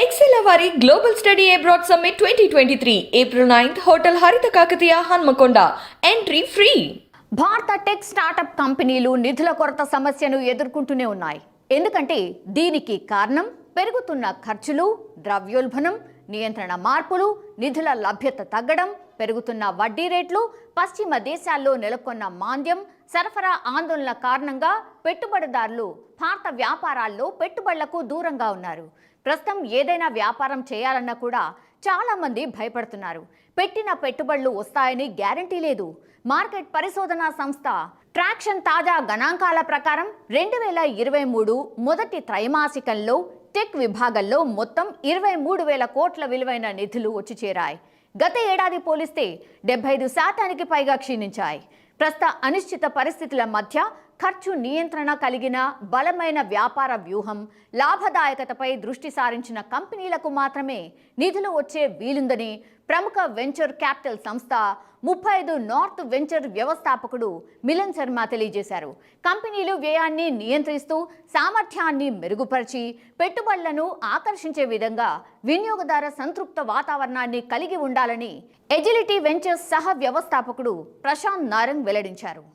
XL వారి global study abroad summit 2023 April 9th hotel హరిత Kakatiya Hanamkonda entry free. భారత tech startup కంపెనీలు నిధుల కొరత సమస్యను ఎదుర్కొంటూనే ఉన్నాయి. ఎందుకంటే దీనికి కారణం పెరుగుతున్న ఖర్చులు, ద్రవ్యోల్బణం, నియంత్రణ మార్పులు, నిధుల లభ్యత తగ్గడం, పెరుగుతున్న వడ్డీ రేట్లు, పశ్చిమ దేశాల్లో నెలకొన్న మాంద్యం, సరఫరా ఆందోళన కారణంగా పెట్టుబడిదారులు భారత వ్యాపారాల్లో పెట్టుబడులకు దూరంగా ఉన్నారు. ప్రస్తుతం ఏదైనా వ్యాపారం చేయాలన్నా కూడా చాలా మంది భయపడుతున్నారు. పెట్టిన పెట్టుబడులు వస్తాయని గ్యారంటీ లేదు. మార్కెట్ పరిశోధనా సంస్థ ట్రాక్షన్ తాజా గణాంకాల ప్రకారం 2023 మొదటి త్రైమాసికంలో టెక్ విభాగంలో మొత్తం 23,000 కోట్ల విలువైన నిధులు వచ్చి చేరాయి. గత ఏడాది పోలిస్తే 75% పైగా క్షీణించాయి. ప్రస్తుత అనిశ్చిత పరిస్థితుల మధ్య ఖర్చు నియంత్రణ కలిగిన బలమైన వ్యాపార వ్యూహం, లాభదాయకతపై దృష్టి సారించిన కంపెనీలకు మాత్రమే నిధులు వచ్చే వీలుందని ప్రముఖ వెంచర్ క్యాపిటల్ సంస్థ 35 నార్త్ వెంచర్ వ్యవస్థాపకుడు మిలన్ శర్మ తెలియజేశారు. కంపెనీలు వ్యయాన్ని నియంత్రిస్తూ సామర్థ్యాన్ని మెరుగుపరిచి పెట్టుబడులను ఆకర్షించే విధంగా వినియోగదార సంతృప్త వాతావరణాన్ని కలిగి ఉండాలని ఎజిలిటీ వెంచర్స్ సహ వ్యవస్థాపకుడు ప్రశాంత్ నారంగ్ వెల్లడించారు.